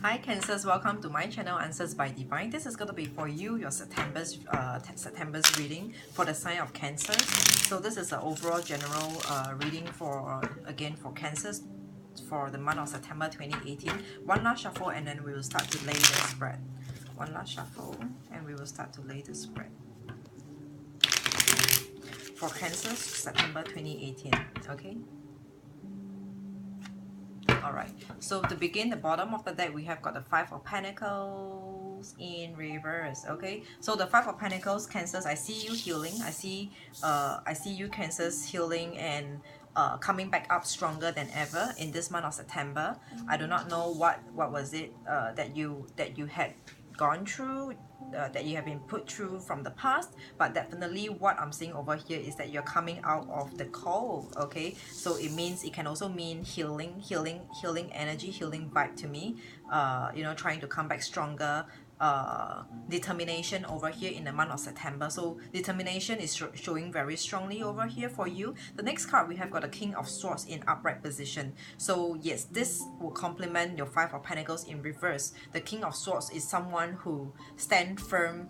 Hi Cancers, welcome to my channel Answers by Divine. This is going to be for you, your September's reading for the sign of Cancers. So this is an overall general reading for, again, for Cancers for the month of September 2018. One last shuffle and then we will start to lay the spread. One last shuffle and we will start to lay the spread. For Cancers, September 2018, okay? Alright, so to begin, the bottom of the deck, we have got the Five of Pentacles in reverse, okay? So the Five of Pentacles, Cancers, I see you healing. I see you, Cancers, healing and coming back up stronger than ever in this month of September. I do not know what was it that you had gone through, that you have been put through from the past, but definitely what I'm seeing over here is that you're coming out of the cold, okay? So it means, it can also mean healing energy, healing vibe to me, you know, trying to come back stronger, determination over here in the month of September. So determination is showing very strongly over here for you. The next card, we have got a King of Swords in upright position. So yes, this will complement your Five of Pentacles in reverse. The King of Swords is someone who stands firm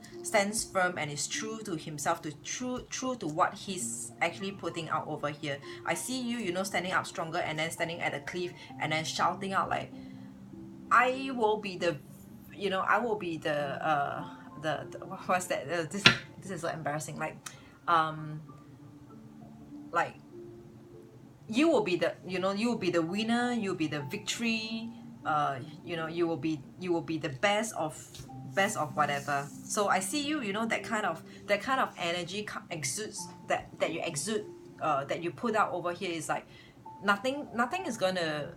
and is true to himself, true to what he's actually putting out over here. I see you, you know, standing up stronger and then standing at a cliff and then shouting out like, I will be the, you know, I will be the what's that? This is so embarrassing. Like you will be the, you know, you will be the winner. You'll be the victory. You know, you will be the best of whatever. So I see you, you know, that kind of energy exudes, that you exude, that you put out over here is like nothing is gonna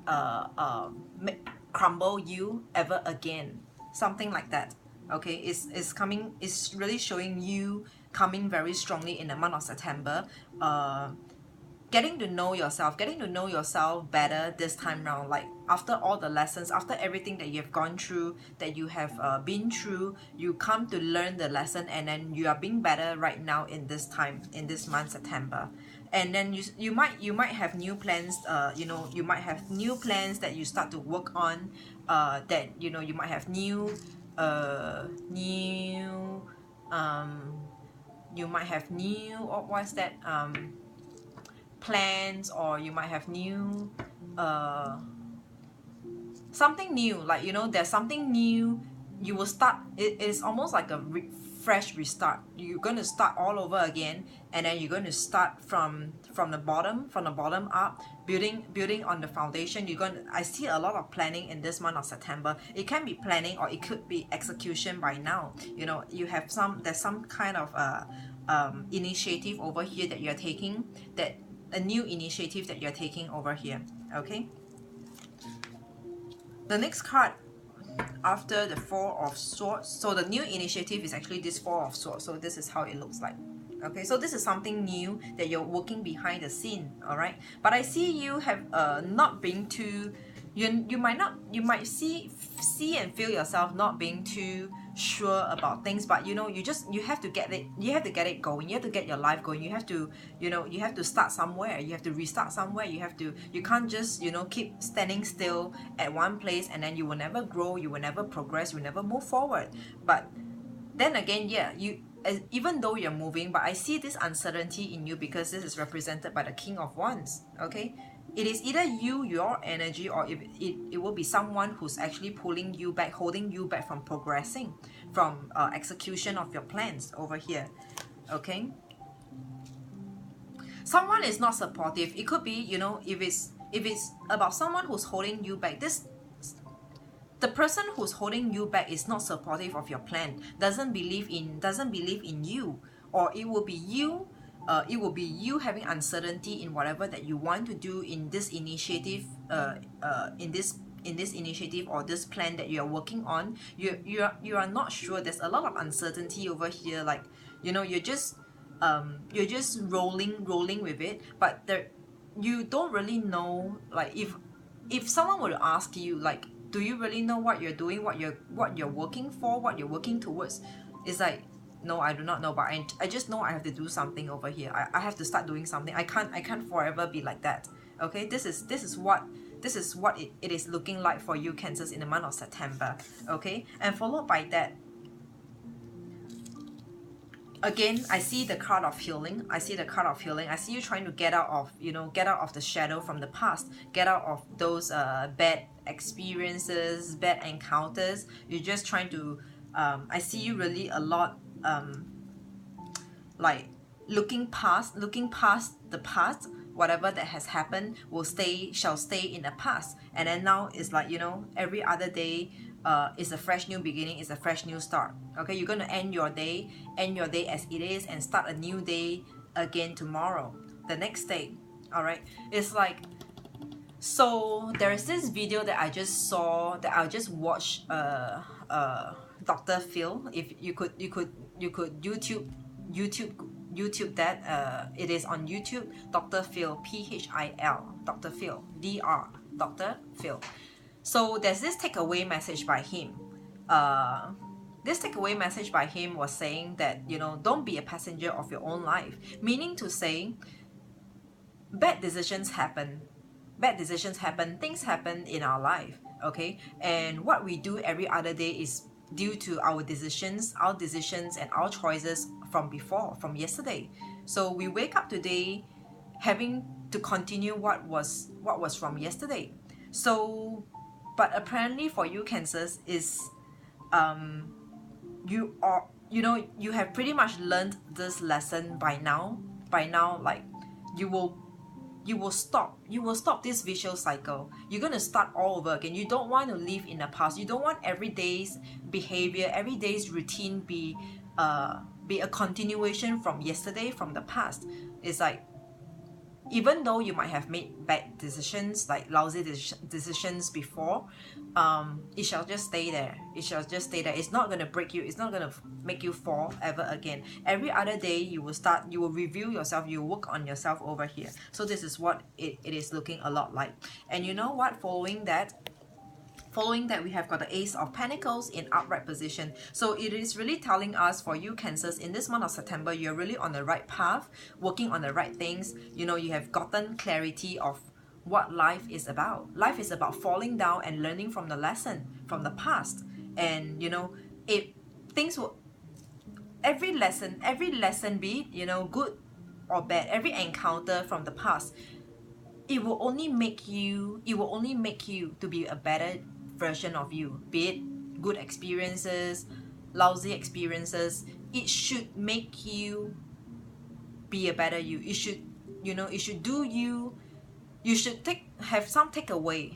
crumble you ever again. Something like that, okay? It's coming, it's really showing you coming very strongly in the month of September, getting to know yourself better this time round. Like after all the lessons, after everything that you've gone through, that you have been through, you come to learn the lesson and then you are being better right now in this time, in this month September. And then you might have new plans, you know, you might have new plans that you start to work on, that, you know, you might have you might have new, or what's that, plans, or you might have new something new, like, you know, there's something new you will start. It is almost like a fresh restart. You're going to start all over again, and then you're going to start from the bottom up, building on the foundation. I see a lot of planning in this month of September. It can be planning or it could be execution by now. You know, you have there's some kind of initiative over here that you're taking, that a new initiative that you're taking over here, okay? The next card after the Four of Swords, so the new initiative is actually this Four of Swords. So this is how it looks like, okay? So this is something new that you're working behind the scene, all right? But I see you have not being too, you might see and feel yourself not being too sure about things, but you know, you have to get it going. You have to get your life going. You have to, you know, you have to start somewhere. You have to restart somewhere. You can't just, you know, keep standing still at one place, and then you will never grow, you will never progress, you will never move forward. But then again, yeah, even though you're moving, but I see this uncertainty in you because this is represented by the King of Wands, okay? It is either your energy, or it will be someone who's actually pulling you back, holding you back from progressing, from execution of your plans over here, okay? Someone is not supportive. It could be, you know, if it's about someone who's holding you back, the person who's holding you back is not supportive of your plan, doesn't believe in you, or it will be you. It will be you having uncertainty in whatever that you want to do in this initiative, in this initiative or this plan that you are working on. You are not sure. There's a lot of uncertainty over here. Like, you know, you're just rolling with it, but you don't really know. Like, if someone were to ask you, like, do you really know what you're doing, what you're working for, what you're working towards? It's like, no, I do not know, but I just know I have to do something over here. I have to start doing something. I can't forever be like that, okay? This is what This is what it is looking like for you, Cancers, in the month of September. Okay, and followed by that, again, I see the card of healing. I see the card of healing. I see you trying to get out of, get out of the shadow from the past. Get out of those bad experiences, bad encounters. You're just trying to, I see you really a lot, like looking past the past. Whatever that has happened shall stay in the past. And then now it's like, every other day is a fresh new beginning, is a fresh new start. Okay, you're going to end your day as it is, and start a new day again tomorrow, the next day. All right, it's like, so there is this video that I just saw, that I just watched, Dr. Phil. If you could YouTube that, it is on YouTube. Dr. Phil, Phil, Dr. Phil, Dr. Phil. So there's this takeaway message by him. This takeaway message by him was saying that, don't be a passenger of your own life. Meaning to say, bad decisions happen. Things happen in our life. Okay, and what we do every other day is due to our decisions and our choices from yesterday. So we wake up today having to continue what was from yesterday. So, but apparently for you, Cancers, is you have pretty much learned this lesson by now. Like, you will stop this vicious cycle. You're going to start all over again. You don't want to live in the past. You don't want every day's behavior, every day's routine be a continuation from yesterday, from the past. It's like, even though you might have made bad decisions, like lousy decisions before, it shall just stay there. It's not going to break you. It's not going to make you fall ever again. Every other day you will review yourself, you work on yourself over here. So this is what it is looking a lot like. And you know what, following that, we have got the Ace of Pentacles in upright position. So it is really telling us, for you, Cancers, in this month of September, you're really on the right path, working on the right things. You have gotten clarity of what life is about. Life is about falling down and learning from the lesson from the past. And every lesson, be it, good or bad, every encounter from the past, it will only make you to be a better version of you. Be it good experiences, lousy experiences, it should make you be a better you. It should do you. You should have some takeaway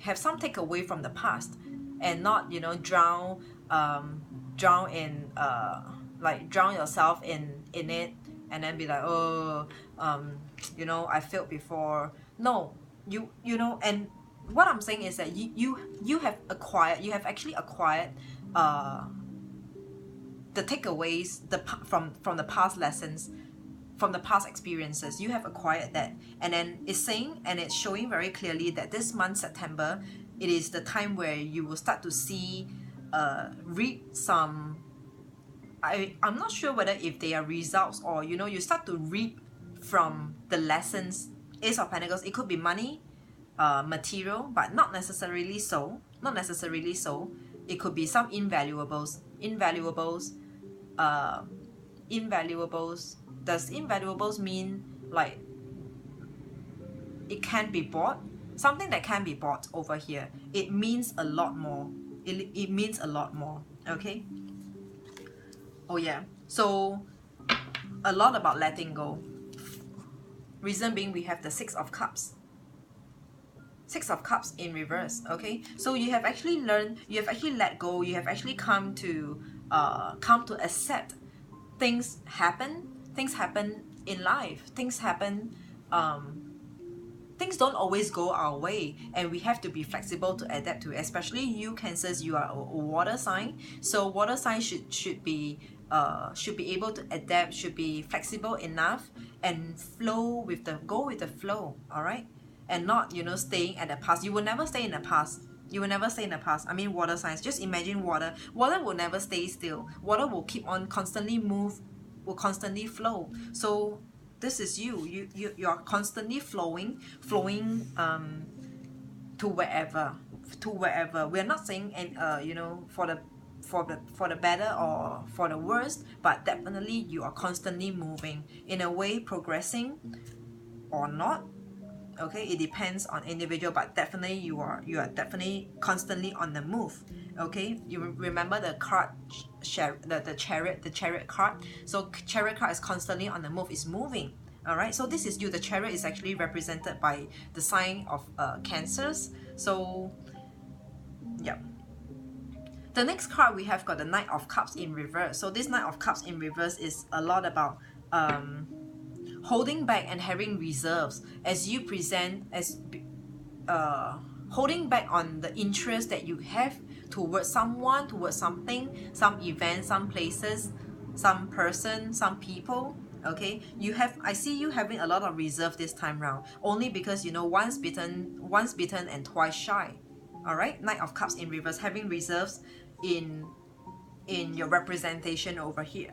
from the past, and not drown yourself in it, and then be like, I failed before. No, and what I'm saying is that you have actually acquired the takeaways from the past lessons, from the past experiences. You have acquired that, and then it's saying, and it's showing very clearly that this month, September, it is the time where you will start to see reap some, I'm not sure whether if they are results, or you start to reap from the lessons. Ace of Pentacles, it could be money, material, but not necessarily so. It could be some invaluables. Does invaluables mean like it can be bought? Something that can be bought over here. It means a lot more. It means a lot more. Okay. Oh yeah. So a lot about letting go. Reason being, we have the Six of Cups. Six of Cups in reverse. Okay, so you have actually learned, you have actually let go, you have actually come to accept things happen in life. Things happen. Things don't always go our way, and we have to be flexible to adapt to it. Especially you, Cancers, you are a water sign, so water signs should be able to adapt, should be flexible enough, and go with the flow. All right, and not staying at the past. You will never stay in the past. I mean, water signs, just imagine water will never stay still. Water will keep on constantly move, will constantly flow. So this is you are constantly flowing to wherever, we're not saying, and you know, for the better or for the worst, but definitely you are constantly moving, in a way progressing or not. Okay, it depends on individual, but definitely you are definitely constantly on the move. Okay, you remember the card, the chariot card. So chariot card is constantly on the move, is moving. All right, so this is you. The chariot is actually represented by the sign of Cancers. So yeah. The next card we have got the Knight of Cups in reverse. So this Knight of Cups in reverse is a lot about holding back and having reserves as you present, as holding back on the interest that you have towards someone, towards something, some event, some places, some person, some people. Okay, I see you having a lot of reserve this time round, only because, you know, once bitten and twice shy. All right, Knight of Cups in reverse, having reserves in your representation over here.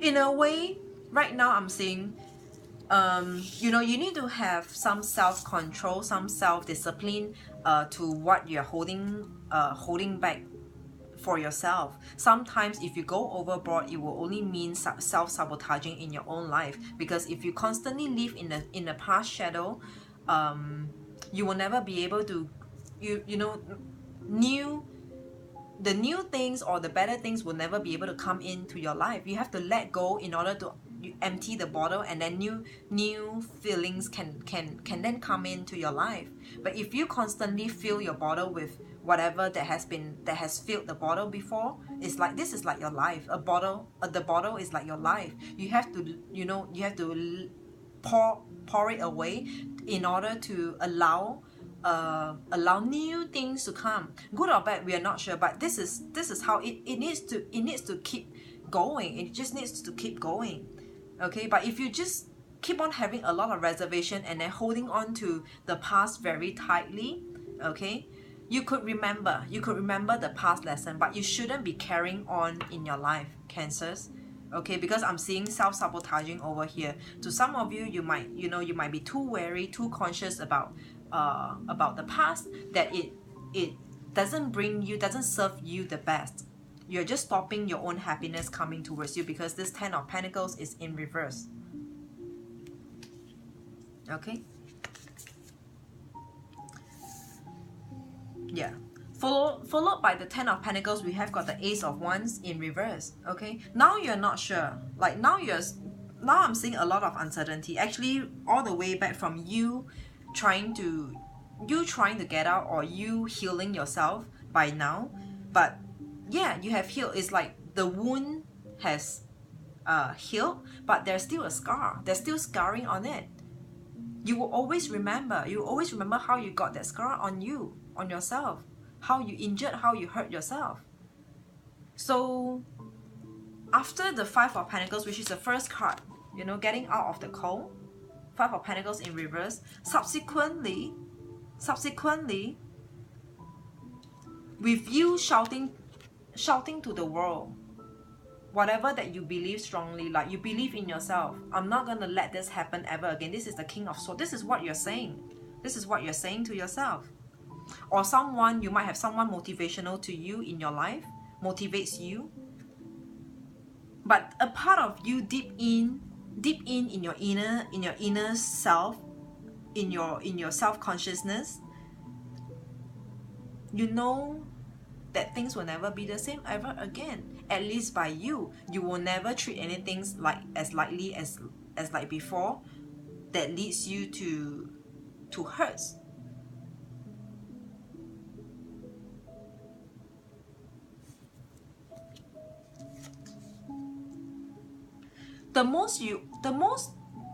In a way, right now I'm seeing, you know, you need to have some self-control, some self-discipline to what you're holding back for yourself. Sometimes if you go overboard, it will only mean self-sabotaging in your own life, because if you constantly live in the past shadow, you will never be able to, you know, the new things or the better things will never be able to come into your life. You have to let go in order to empty the bottle, and then new feelings can then come into your life. But if you constantly fill your bottle with whatever that has filled the bottle before, it's like, this is like your life. The bottle is like your life. You have to, you know, you have to pour it away in order to allow new things to come, good or bad, we are not sure, but this is how it needs to keep going. It just needs to keep going. Okay, but if you just keep on having a lot of reservation and then holding on to the past very tightly, okay, you could remember the past lesson, but you shouldn't be carrying on in your life, Cancers. Okay, because I'm seeing self-sabotaging over here. To some of you, you might be too wary, too conscious about the past, that it doesn't serve you the best. You're just stopping your own happiness coming towards you, because this Ten of Pentacles is in reverse. Okay, yeah. Followed by the Ten of Pentacles, we have got the Ace of Wands in reverse. Okay, now you're not sure. Like now I'm seeing a lot of uncertainty, actually, all the way back from you trying to get out, or you healing yourself by now. But yeah, you have healed. It's like the wound has healed, but there's still a scar. There's still scarring on it. You will always remember how you got that scar on yourself, how you injured, how you hurt yourself. So after the Five of Pentacles, which is the first card, you know, getting out of the cold, Five of Pentacles in reverse, subsequently, with you shouting to the world, whatever that you believe strongly, like you believe in yourself, I'm not gonna let this happen ever again. This is the King of Swords. This is what you're saying. This is what you're saying to yourself. Or you might have someone motivational to you in your life, motivates you. But a part of you deep in your inner self, in your self-consciousness, you know that things will never be the same ever again. At least by you will never treat anything as lightly as like before, that leads you to hurts. The most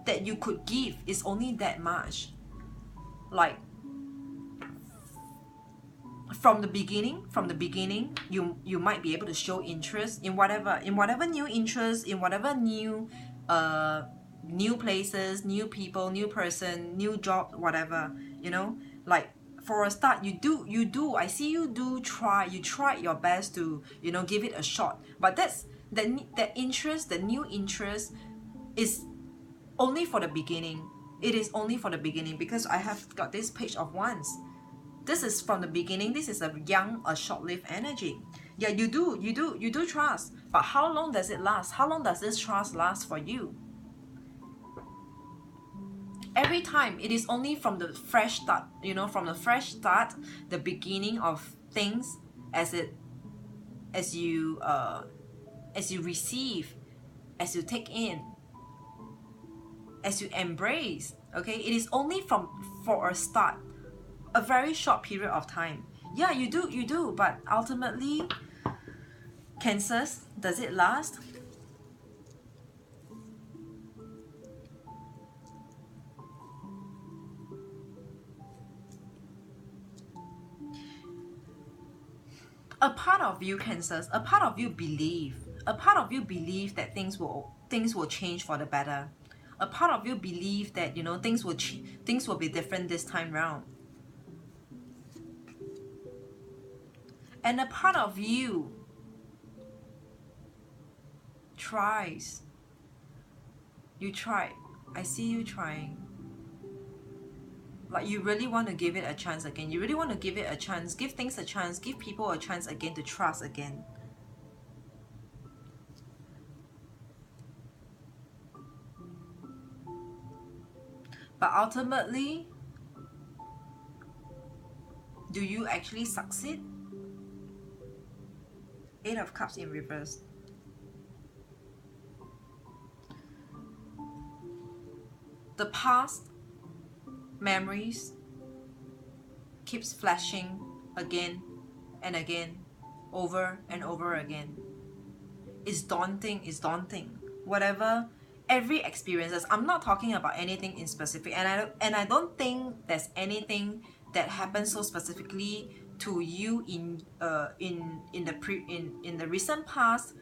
that you could give is only that much. Like from the beginning, you might be able to show interest in whatever new interest, in whatever new places, new people, new person, new job, whatever, you know. Like for a start, I see you try your best to, you know, give it a shot. But that's the interest, the new interest is only for the beginning. It is only for the beginning, because I have got this page of wands. This is from the beginning. This is a young, a short-lived energy. Yeah, you do trust. But how long does it last? How long does this trust last for you? Every time, it is only from the fresh start, from the fresh start, the beginning of things, as you receive, as you take in, as you embrace. Okay, it is only for a start, a very short period of time. Yeah, you do, but ultimately, Cancers, does it last? A part of you, Cancers, a part of you believe that things will change for the better. A part of you believe that things will be different this time round. And a part of you tries. You try. I see you trying. Like, you really want to give it a chance again. You really want to give it a chance. Give things a chance. Give people a chance again to trust again. But ultimately, do you actually succeed? Eight of Cups in reverse. The past memories keeps flashing again and again, over and over again. It's daunting. Whatever, every experiences. I'm not talking about anything in specific, and I don't think there's anything that happens so specifically to you in the recent past.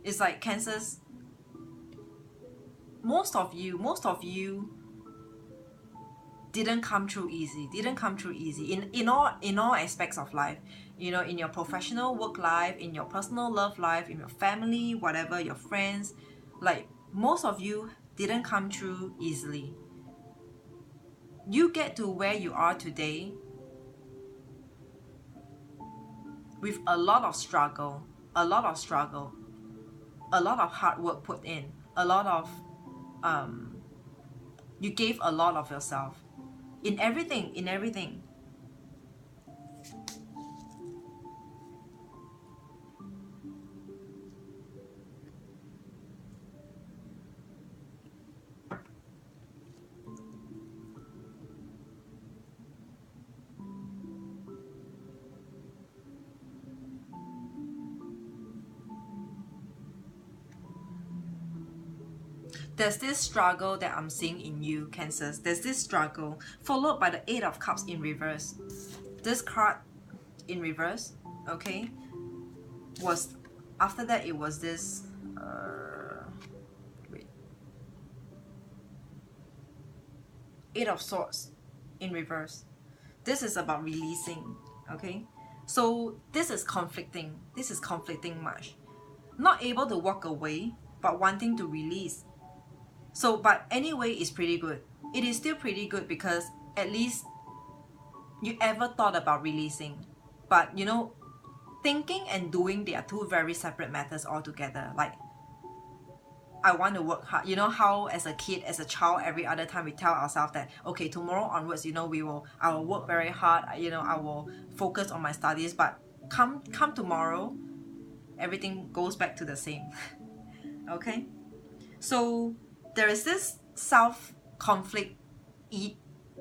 It's like, Cancers, most of you didn't come through easy in all aspects of life, in your professional work life, in your personal love life, in your family, whatever, your friends. Like, most of you didn't come through easily. You get to where you are today with a lot of struggle, a lot of hard work put in, a lot of you gave a lot of yourself in everything. There's this struggle that I'm seeing in you, Cancers. There's this struggle, followed by the Eight of Cups in reverse. This card in reverse, okay, was, after that, it was this, Eight of Swords in reverse. This is about releasing, okay? So this is conflicting much. Not able to walk away, but wanting to release. So, but anyway, it's pretty good. It is still pretty good, because at least you ever thought about releasing. But, thinking and doing, they are two very separate matters altogether. Like, I want to work hard. You know how as a kid, as a child, every other time we tell ourselves that, okay, tomorrow onwards, I will work very hard. I will focus on my studies. But come tomorrow, everything goes back to the same. Okay? So there is this self-conflict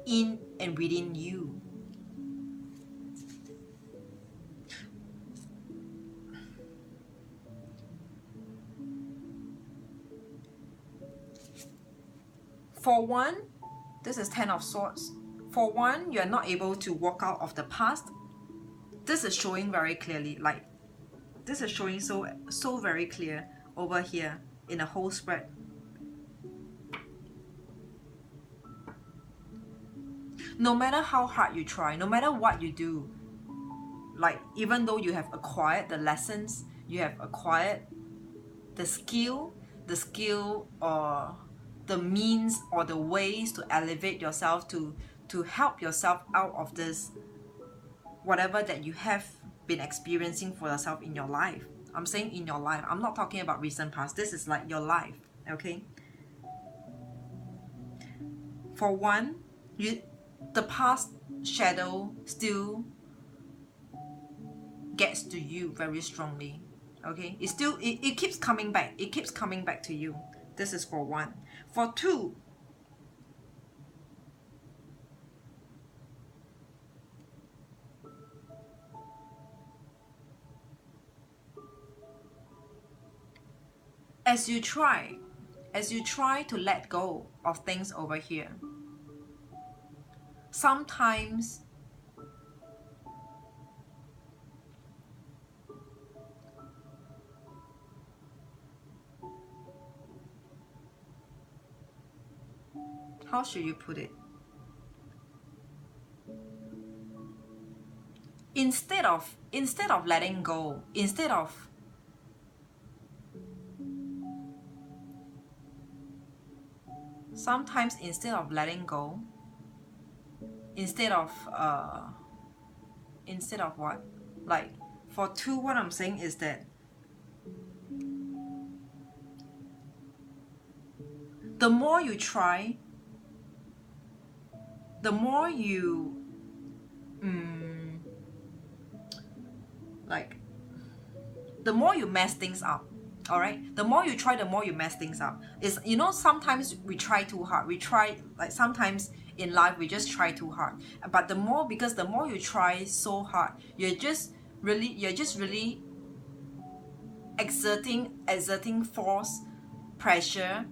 in and within you. For one, this is Ten of Swords. For one, you are not able to walk out of the past. This is showing very clearly, like, this is showing so very clear over here in the whole spread. No matter how hard you try, no matter what you do, like, even though you have acquired the lessons, you have acquired the skill or the means or the ways to elevate yourself, to help yourself out of this, whatever that you have been experiencing for yourself in your life. I'm saying in your life. I'm not talking about recent past. This is like your life, okay? For one, the past shadow still gets to you very strongly, okay? It keeps coming back. It keeps coming back to you. This is for one. For two, as you try to let go of things over here, sometimes how should you put it? Instead of letting go, sometimes instead of letting go, instead of what? Like for two, what I'm saying is that the more you try, the more you the more you mess things up. All right, the more you try, the more you mess things up. Is, you know, sometimes we try too hard. We try, like, sometimes in life we just try too hard. But the more you try so hard, you're just really exerting force, pressure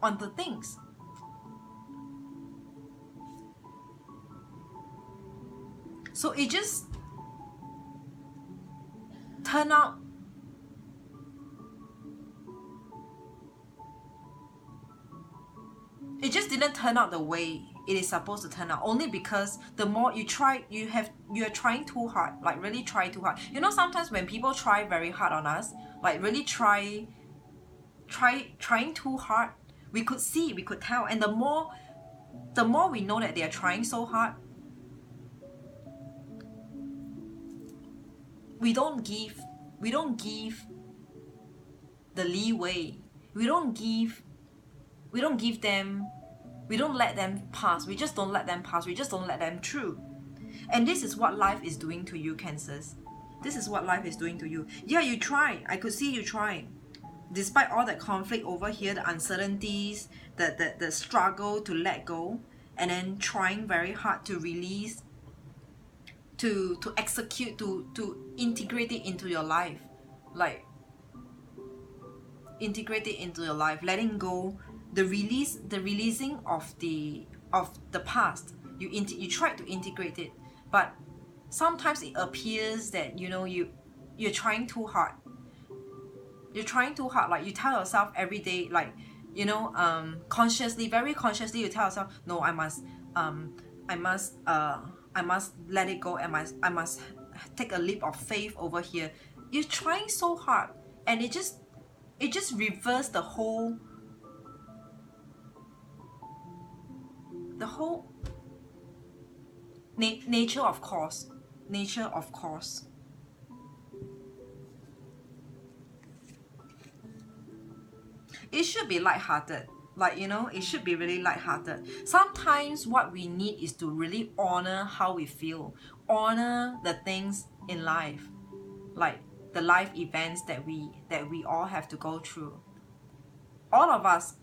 on the things. So it just turn out it just didn't turn out the way it is supposed to turn out, only because the more you try, you're trying too hard, like really try too hard. You know, sometimes when people try very hard on us, like really trying too hard, we could tell. And the more we know that they are trying so hard, we don't give the leeway. We don't let them pass. We just don't let them pass. We just don't let them through. And this is what life is doing to you, Cancers. This is what life is doing to you. Yeah, you try. I could see you trying. Despite all that conflict over here, the uncertainties, the struggle to let go, and then trying very hard to release, to execute, to integrate it into your life. Like, integrate it into your life, letting go, the releasing of the past. You try to integrate it, but sometimes it appears that, you know, you're trying too hard. Like, you tell yourself every day, like, you know, very consciously you tell yourself, no, I must let it go. I must take a leap of faith over here. You're trying so hard, and it just reversed the whole nature of course. It should be lighthearted. Like, you know, it should be really lighthearted. Sometimes what we need is to really honor how we feel, honor the things in life, like the life events that we all have to go through. All of us,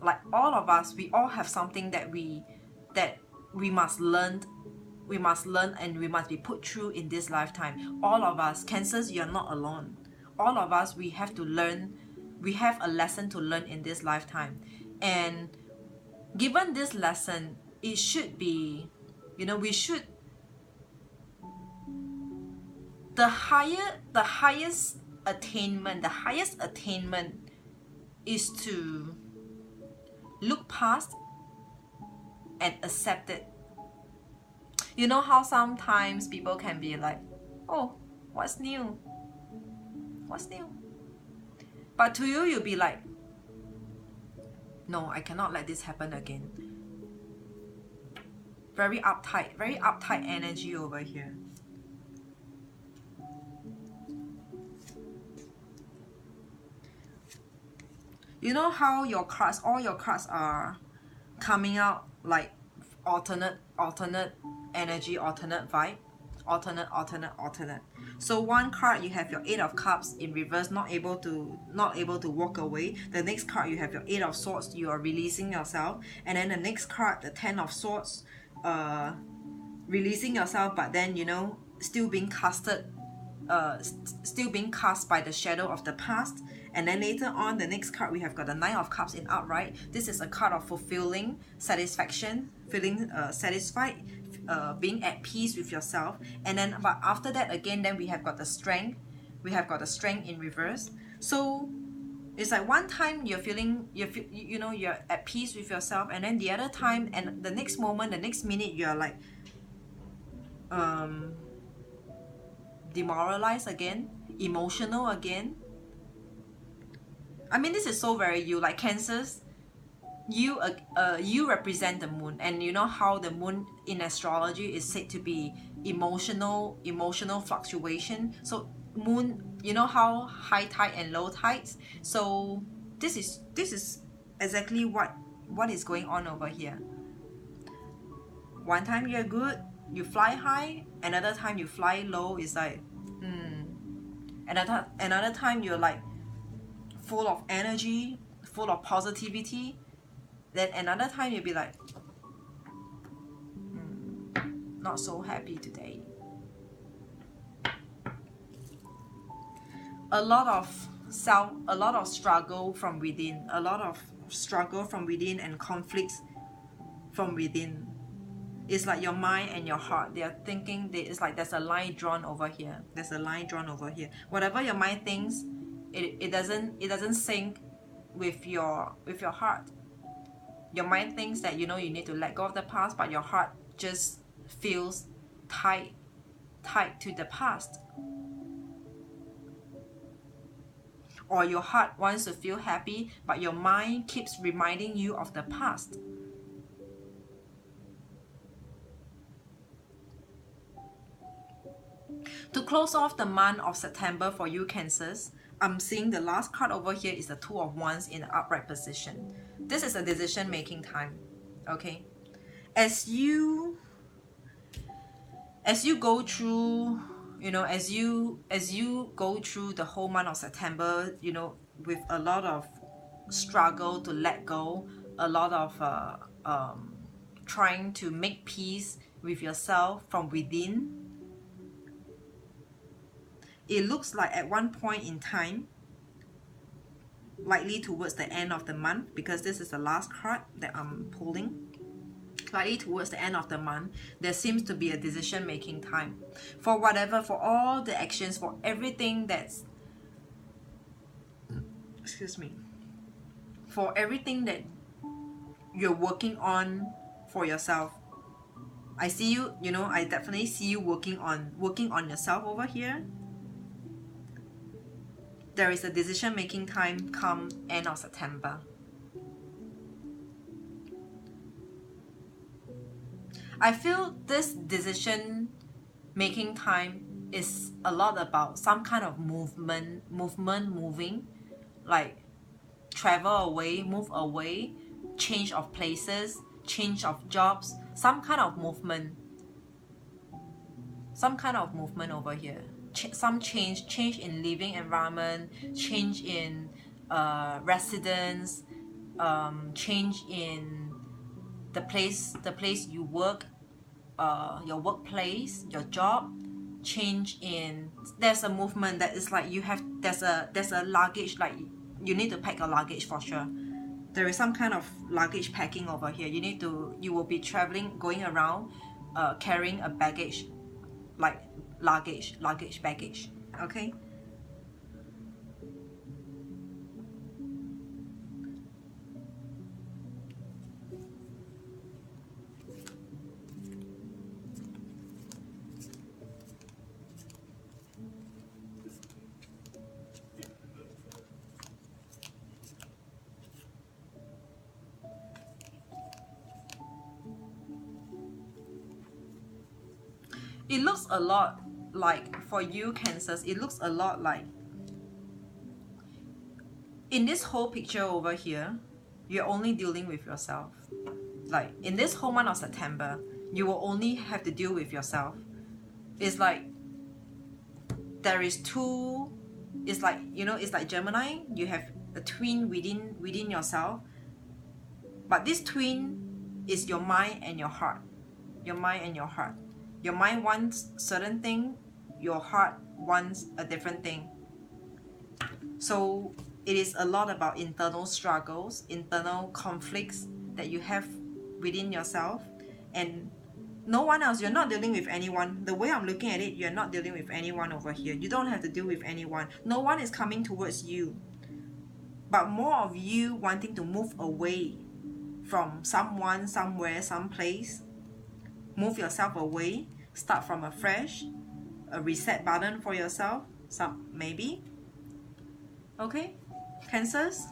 we all have something that we must learn, and we must be put through in this lifetime. All of us, Cancers, you're not alone. All of us, we have to learn. We have a lesson to learn in this lifetime. And given this lesson, it should be, you know, the highest attainment is to look past and accept it. You know how sometimes people can be like, oh, what's new? But to you, you'll be like, No, I cannot let this happen again. Very uptight energy over here. You know how your cards, all your cards are coming out like alternate energy, alternate vibe, alternate. So one card you have your 8 of Cups in reverse, not able to walk away. The next card you have your 8 of Swords, you are releasing yourself. And then the next card, the 10 of Swords, releasing yourself, but then, you know, still being casted, still being cast by the shadow of the past. And then later on, the next card we have got the 9 of Cups in upright. This is a card of fulfilling, satisfaction, feeling satisfied, being at peace with yourself. And then, but after that again, then we have got the Strength. We have got the Strength in reverse. So it's like one time you're feeling, you know, you're at peace with yourself, and then the other time, and the next moment, the next minute, you're like demoralized again, emotional again. I mean, this is so very you, like Cancers. You represent the moon, and you know how the moon in astrology is said to be emotional fluctuation. So moon, you know how high tide and low tides. So this is exactly what is going on over here. One time you're good, you fly high. Another time you fly low. It's like another time you're like full of energy, full of positivity. Then another time you'll be like, not so happy today. A lot of struggle from within, and conflicts from within. It's like your mind and your heart, they are thinking, it's like there's a line drawn over here. Whatever your mind thinks, it doesn't sync with your heart. Your mind thinks that, you know, you need to let go of the past, but your heart just feels tied to the past. Or your heart wants to feel happy, but your mind keeps reminding you of the past. To close off the month of September for you Cancers, I'm seeing the last card over here is the 2 of Wands in the upright position. This is a decision making time. Okay, as you go through, you know, as you go through the whole month of September, you know, with a lot of struggle to let go, a lot of trying to make peace with yourself from within. It looks like at one point in time, likely towards the end of the month, because this is the last card that I'm pulling, likely towards the end of the month, there seems to be a decision making time for whatever, for all the actions, for everything that's, for everything that you're working on for yourself. I see you, you know, I definitely see you working on yourself over here. There is a decision making time come end of September. I feel this decision making time is a lot about some kind of moving, like travel away, move away, change of places, change of jobs, some kind of movement over here. Some change in living environment, change in residence, change in the place you work, your workplace, your job, change in, there's a movement that is like there's a luggage, like you need to pack your luggage for sure. There is some kind of luggage packing over here. You will be traveling, going around, carrying a baggage, like luggage, baggage. Okay, it looks a lot like, for you Cancers, it looks a lot like, in this whole picture over here, you're only dealing with yourself. Like in this whole month of September, you will only have to deal with yourself. It's like there is two, it's like, you know, it's like Gemini, you have a twin within yourself, but this twin is your mind and your heart. Your mind and your heart. Your mind wants certain thing, your heart wants a different thing. So it is a lot about internal struggles, internal conflicts that you have within yourself, and no one else. You're not dealing with anyone. The way I'm looking at it, you're not dealing with anyone over here. You don't have to deal with anyone. No one is coming towards you, but more of you wanting to move away from someone, somewhere, someplace. Move yourself away, start from afresh, a reset button for yourself, some maybe. Okay, Cancers.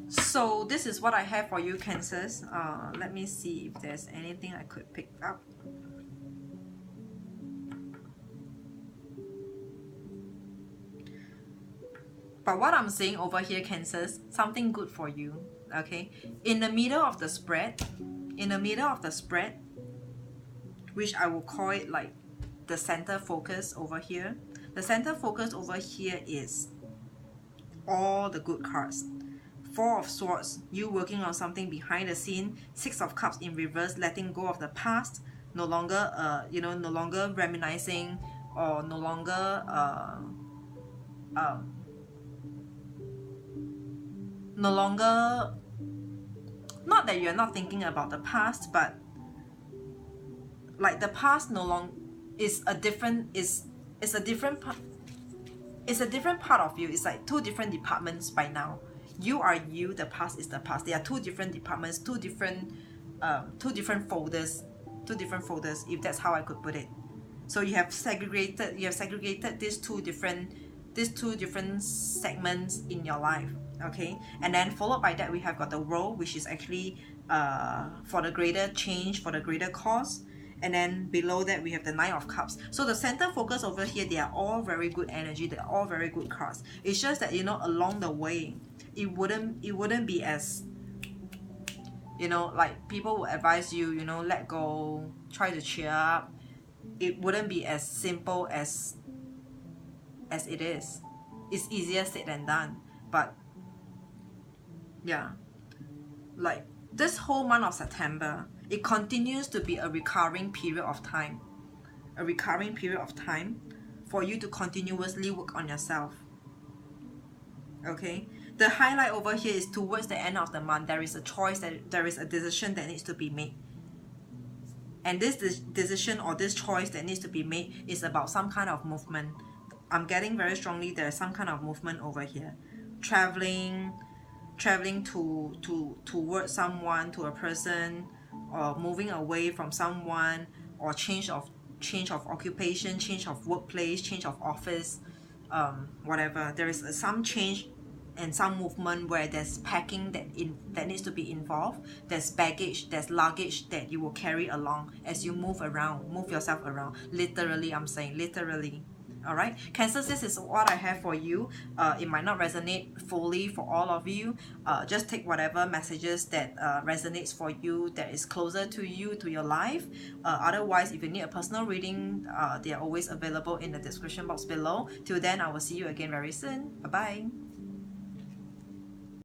So this is what I have for you, Cancers. Let me see if there's anything I could pick up. But what I'm saying over here, Cancers, something good for you. Okay, in the middle of the spread, which I will call it like the center focus over here. The center focus over here is all the good cards. Four of Swords, you working on something behind the scene. Six of Cups in reverse, letting go of the past, no longer no longer reminiscing, or no longer no longer, not that you're not thinking about the past, but like the past no longer is a different, it's a different part of you. It's like two different departments by now. You are you, the past is the past. There are two different departments, two different folders, if that's how I could put it. So you have segregated these two different segments in your life. Okay, and then followed by that we have got the World, which is actually for the greater change, for the greater cause. And then below that we have the Nine of Cups. So the center focus over here, they are all very good energy, they're all very good cards. It's just that, you know, along the way it wouldn't be as, you know, like people would advise you, you know, let go, try to cheer up. It wouldn't be as simple as it is. It's easier said than done. But yeah, like this whole month of September, it continues to be a recurring period of time. A recurring period of time for you to continuously work on yourself. Okay? The highlight over here is towards the end of the month, there is a choice, there is a decision that needs to be made. And this decision or this choice that needs to be made is about some kind of movement. I'm getting very strongly there's some kind of movement over here. Traveling towards someone, to a person, or moving away from someone, or change of occupation, change of workplace, change of office, whatever. There is some change and some movement where there's packing that needs to be involved. There's baggage, there's luggage that you will carry along as you move yourself around. Literally, I'm saying literally. Alright, Cancer, this is what I have for you. It might not resonate fully for all of you. Just take whatever messages that resonates for you, that is closer to you, to your life. Otherwise, if you need a personal reading, they are always available in the description box below. Till then, I will see you again very soon. Bye-bye.